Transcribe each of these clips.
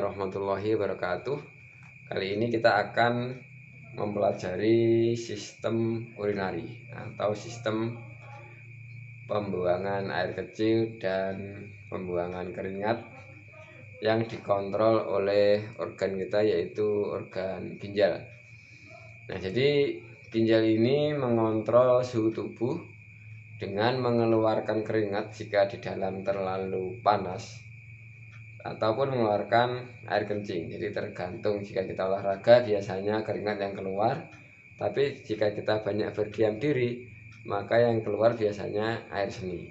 warahmatullahi wabarakatuh. Kali ini kita akan mempelajari sistem urinari atau sistem pembuangan air kecil dan pembuangan keringat yang dikontrol oleh organ kita, yaitu organ ginjal. Nah, jadi ginjal ini mengontrol suhu tubuh dengan mengeluarkan keringat jika di dalam terlalu panas ataupun mengeluarkan air kencing. Jadi tergantung, jika kita olahraga biasanya keringat yang keluar, tapi jika kita banyak berdiam diri maka yang keluar biasanya air seni.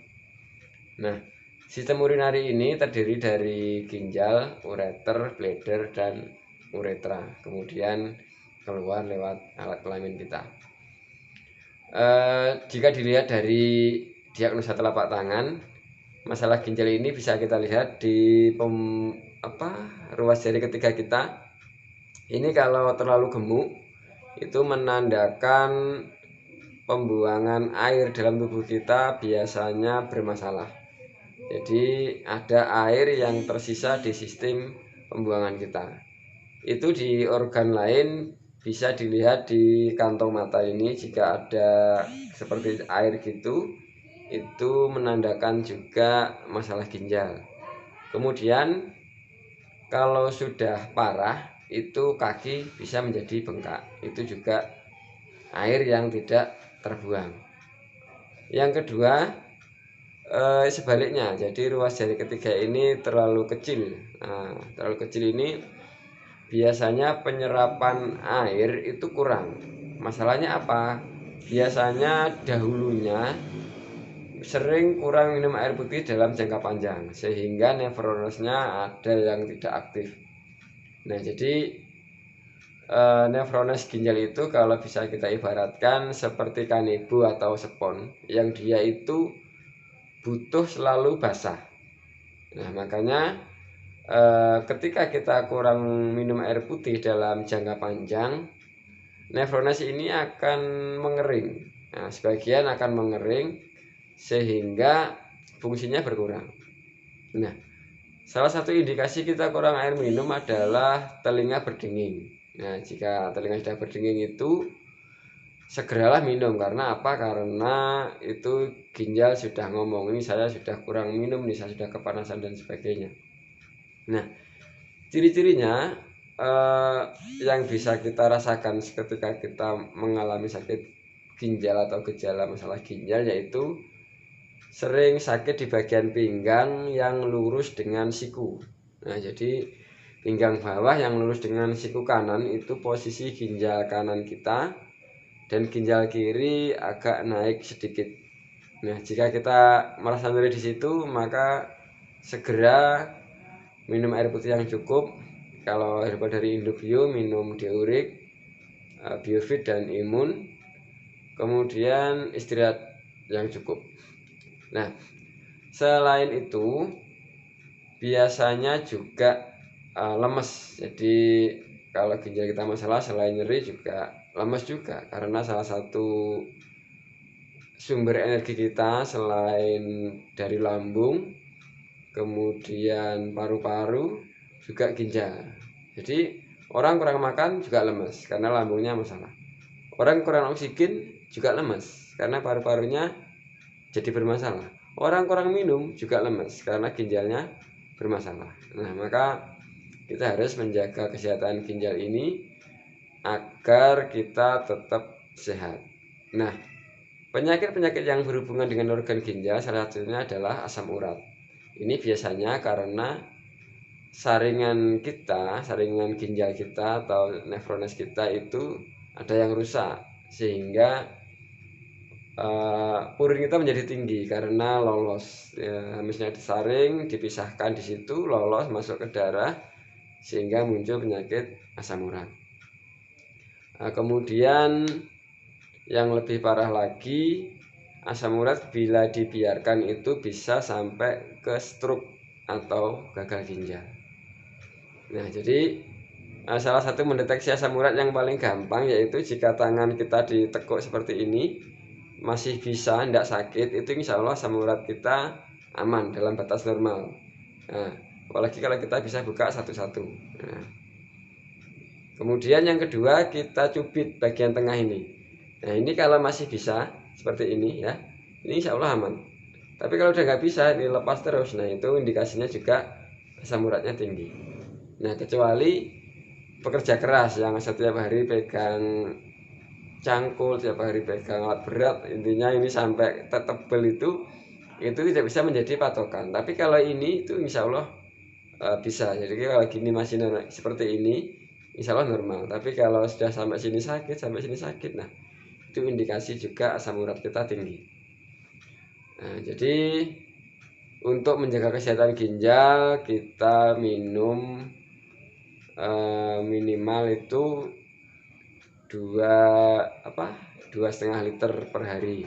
Nah, sistem urinari ini terdiri dari ginjal, ureter, bladder, dan uretra, kemudian keluar lewat alat kelamin kita. Jika dilihat dari diagnosa telapak tangan, masalah ginjal ini bisa kita lihat di ruas jari ketiga kita. Ini kalau terlalu gemuk itu menandakan pembuangan air dalam tubuh kita biasanya bermasalah. Jadi ada air yang tersisa di sistem pembuangan kita. Itu di organ lain bisa dilihat di kantong mata ini, jika ada seperti air gitu, itu menandakan juga masalah ginjal. Kemudian kalau sudah parah itu kaki bisa menjadi bengkak, itu juga air yang tidak terbuang. Yang kedua, sebaliknya, jadi ruas jari ketiga ini terlalu kecil. Nah, terlalu kecil ini biasanya penyerapan air itu kurang. Masalahnya apa? Biasanya dahulunya sering kurang minum air putih dalam jangka panjang, sehingga nefronesnya ada yang tidak aktif. Nah, jadi nefrones ginjal itu kalau bisa kita ibaratkan seperti kanebo atau spons, yang dia itu butuh selalu basah. Nah, makanya ketika kita kurang minum air putih dalam jangka panjang, nefrones ini akan mengering. Nah, sebagian akan mengering sehingga fungsinya berkurang. Nah, salah satu indikasi kita kurang air minum adalah telinga berdenging. Nah, jika telinga sudah berdenging itu segeralah minum. Karena apa? Karena itu ginjal sudah ngomong, ini saya sudah kurang minum nih, saya sudah kepanasan dan sebagainya. Nah, ciri-cirinya yang bisa kita rasakan ketika kita mengalami sakit ginjal atau gejala masalah ginjal, yaitu sering sakit di bagian pinggang yang lurus dengan siku. Nah, jadi pinggang bawah yang lurus dengan siku kanan itu posisi ginjal kanan kita, dan ginjal kiri agak naik sedikit. Nah, jika kita merasa nyeri di situ, maka segera minum air putih yang cukup. Kalau herbal dari Indobio, minum diurik, biofit dan imun. Kemudian istirahat yang cukup. Nah, selain itu biasanya juga lemes. Jadi kalau ginjal kita masalah, selain nyeri juga lemes juga, karena salah satu sumber energi kita selain dari lambung, kemudian paru-paru, juga ginjal. Jadi orang kurang makan juga lemes karena lambungnya masalah. Orang kurang oksigen juga lemes karena paru-parunya jadi bermasalah. Orang kurang minum juga lemes karena ginjalnya bermasalah. Nah, maka kita harus menjaga kesehatan ginjal ini agar kita tetap sehat. Nah, penyakit-penyakit yang berhubungan dengan organ ginjal salah satunya adalah asam urat. Ini biasanya karena saringan ginjal kita atau nefrones kita itu ada yang rusak, sehingga urin kita menjadi tinggi karena lolos. Ya, misalnya disaring, dipisahkan di situ, lolos masuk ke darah, sehingga muncul penyakit asam urat. Kemudian yang lebih parah lagi, asam urat bila dibiarkan itu bisa sampai ke stroke atau gagal ginjal. Nah, jadi salah satu mendeteksi asam urat yang paling gampang yaitu jika tangan kita ditekuk seperti ini, masih bisa, tidak sakit, itu insya Allah asam urat kita aman dalam batas normal. Nah, apalagi kalau kita bisa buka satu-satu. Nah, kemudian yang kedua, kita cubit bagian tengah ini. Nah, ini kalau masih bisa seperti ini ya, ini insya Allah aman. Tapi kalau udah nggak bisa, ini lepas terus. Nah, itu indikasinya juga asam uratnya tinggi. Nah, kecuali pekerja keras yang setiap hari pegang cangkul, tiap hari pegang alat berat, intinya ini sampai tebel itu tidak bisa menjadi patokan. Tapi kalau ini itu insya Allah bisa. Jadi kalau gini masih seperti ini, insya Allah normal. Tapi kalau sudah sampai sini sakit, nah itu indikasi juga asam urat kita tinggi. Nah, jadi untuk menjaga kesehatan ginjal, kita minum minimal itu 2,5 liter per hari.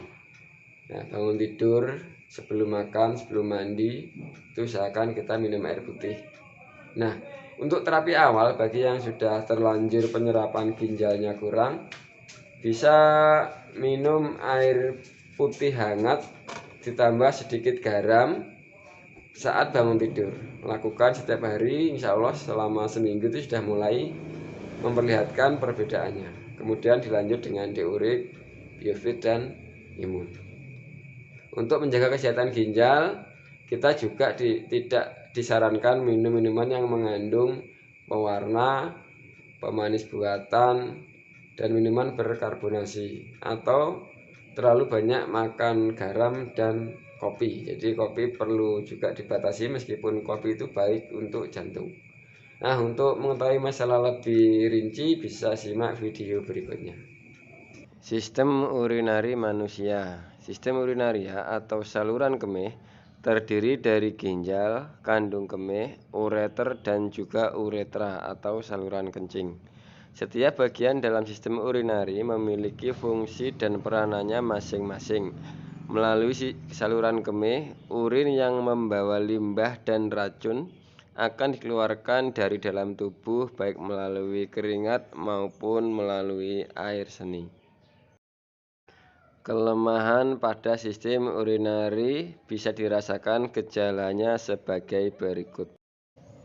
Nah, bangun tidur, sebelum makan, sebelum mandi, itu usahakan kita minum air putih. Nah, untuk terapi awal bagi yang sudah terlanjur penyerapan ginjalnya kurang, bisa minum air putih hangat ditambah sedikit garam saat bangun tidur. Lakukan setiap hari, insya Allah selama seminggu itu sudah mulai memperlihatkan perbedaannya. Kemudian dilanjut dengan diurik, biofit, dan imun. Untuk menjaga kesehatan ginjal, kita juga tidak disarankan minum minuman yang mengandung pewarna, pemanis buatan, dan minuman berkarbonasi, atau terlalu banyak makan garam dan kopi. Jadi kopi perlu juga dibatasi meskipun kopi itu baik untuk jantung. Nah, untuk mengetahui masalah lebih rinci bisa simak video berikutnya. Sistem urinari manusia. Sistem urinaria atau saluran kemih terdiri dari ginjal, kandung kemih, ureter, dan juga uretra atau saluran kencing. Setiap bagian dalam sistem urinari memiliki fungsi dan peranannya masing-masing. Melalui saluran kemih, urin yang membawa limbah dan racun akan dikeluarkan dari dalam tubuh baik melalui keringat maupun melalui air seni. Kelemahan pada sistem urinari bisa dirasakan gejalanya sebagai berikut.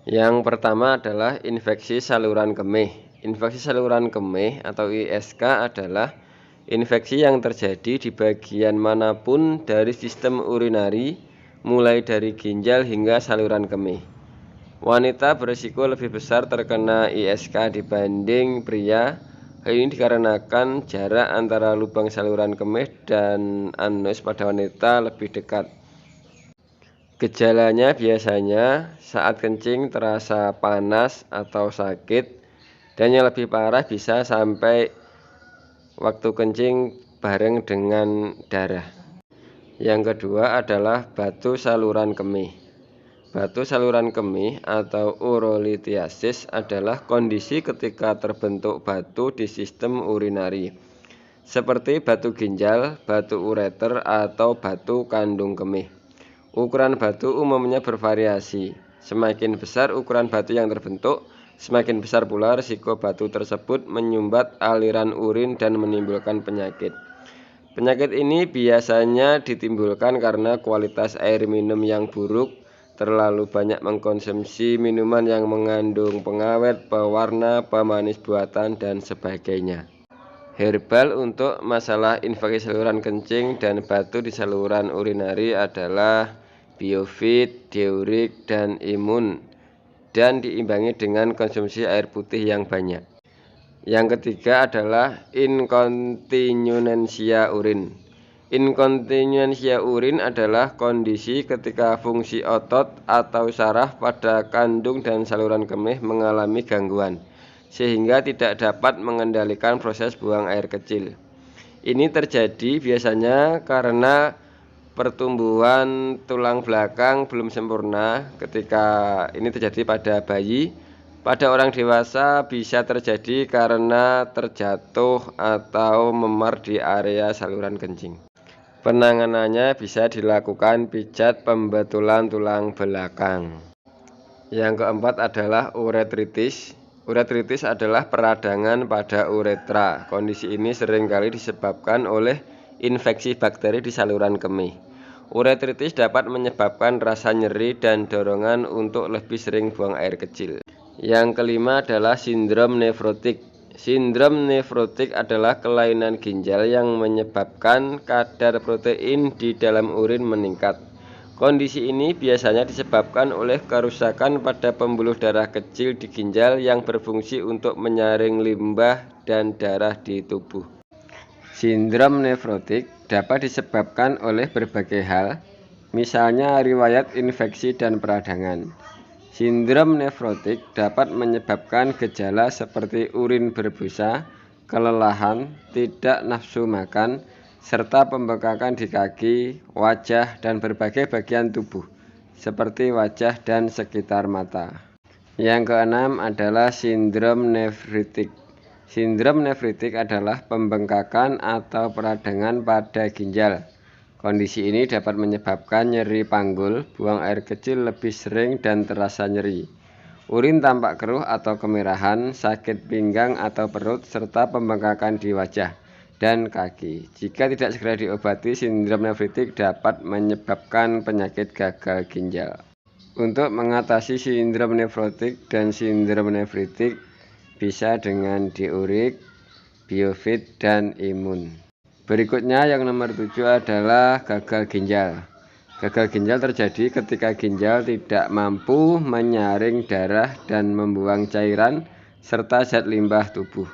Yang pertama adalah infeksi saluran kemih. Infeksi saluran kemih atau ISK adalah infeksi yang terjadi di bagian manapun dari sistem urinari, mulai dari ginjal hingga saluran kemih. Wanita berisiko lebih besar terkena ISK dibanding pria. Hal ini dikarenakan jarak antara lubang saluran kemih dan anus pada wanita lebih dekat. Gejalanya biasanya saat kencing terasa panas atau sakit, dan yang lebih parah bisa sampai waktu kencing bareng dengan darah. Yang kedua adalah batu saluran kemih. Batu saluran kemih atau urolithiasis adalah kondisi ketika terbentuk batu di sistem urinari, seperti batu ginjal, batu ureter, atau batu kandung kemih. Ukuran batu umumnya bervariasi. Semakin besar ukuran batu yang terbentuk, semakin besar pula risiko batu tersebut menyumbat aliran urin dan menimbulkan penyakit. Penyakit ini biasanya ditimbulkan karena kualitas air minum yang buruk, terlalu banyak mengkonsumsi minuman yang mengandung pengawet, pewarna, pemanis buatan, dan sebagainya. Herbal untuk masalah infeksi saluran kencing dan batu di saluran urinari adalah biofit, diurik, dan imun, dan diimbangi dengan konsumsi air putih yang banyak. Yang ketiga adalah inkontinensia urin. Inkontinensia urin adalah kondisi ketika fungsi otot atau saraf pada kandung dan saluran kemih mengalami gangguan, sehingga tidak dapat mengendalikan proses buang air kecil. Ini terjadi biasanya karena pertumbuhan tulang belakang belum sempurna. Ketika ini terjadi pada bayi, pada orang dewasa bisa terjadi karena terjatuh atau memar di area saluran kencing. Penanganannya bisa dilakukan pijat pembetulan tulang belakang. Yang keempat adalah uretritis. Uretritis adalah peradangan pada uretra. Kondisi ini seringkali disebabkan oleh infeksi bakteri di saluran kemih. Uretritis dapat menyebabkan rasa nyeri dan dorongan untuk lebih sering buang air kecil. Yang kelima adalah sindrom nefrotik. Sindrom nefrotik adalah kelainan ginjal yang menyebabkan kadar protein di dalam urin meningkat. Kondisi ini biasanya disebabkan oleh kerusakan pada pembuluh darah kecil di ginjal yang berfungsi untuk menyaring limbah dan darah di tubuh. Sindrom nefrotik dapat disebabkan oleh berbagai hal, misalnya riwayat infeksi dan peradangan. Sindrom nefrotik dapat menyebabkan gejala seperti urin berbusa, kelelahan, tidak nafsu makan, serta pembengkakan di kaki, wajah, dan berbagai bagian tubuh, seperti wajah dan sekitar mata. Yang keenam adalah sindrom nefritik. Sindrom nefritik adalah pembengkakan atau peradangan pada ginjal. Kondisi ini dapat menyebabkan nyeri panggul, buang air kecil lebih sering dan terasa nyeri, urin tampak keruh atau kemerahan, sakit pinggang atau perut, serta pembengkakan di wajah dan kaki. Jika tidak segera diobati, sindrom nefritik dapat menyebabkan penyakit gagal ginjal. Untuk mengatasi sindrom nefrotik dan sindrom nefritik bisa dengan diurik, biofit, dan imun. Berikutnya yang nomor 7 adalah gagal ginjal. Gagal ginjal terjadi ketika ginjal tidak mampu menyaring darah dan membuang cairan serta zat limbah tubuh.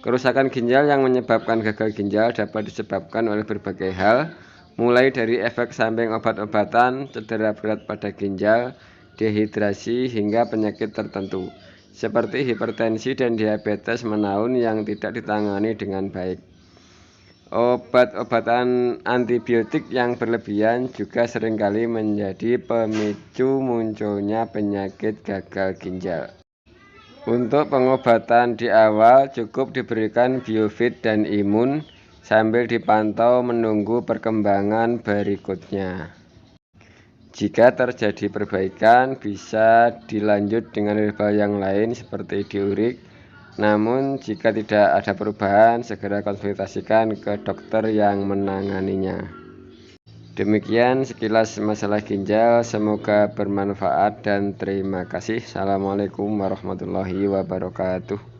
Kerusakan ginjal yang menyebabkan gagal ginjal dapat disebabkan oleh berbagai hal, mulai dari efek samping obat-obatan, cedera berat pada ginjal, dehidrasi, hingga penyakit tertentu, seperti hipertensi dan diabetes menaun yang tidak ditangani dengan baik. Obat-obatan antibiotik yang berlebihan juga seringkali menjadi pemicu munculnya penyakit gagal ginjal. Untuk pengobatan di awal cukup diberikan biofit dan imun sambil dipantau menunggu perkembangan berikutnya. Jika terjadi perbaikan, bisa dilanjut dengan herbal yang lain seperti diurik. Namun, jika tidak ada perubahan, segera konsultasikan ke dokter yang menanganinya. Demikian sekilas masalah ginjal, semoga bermanfaat dan terima kasih. Assalamualaikum warahmatullahi wabarakatuh.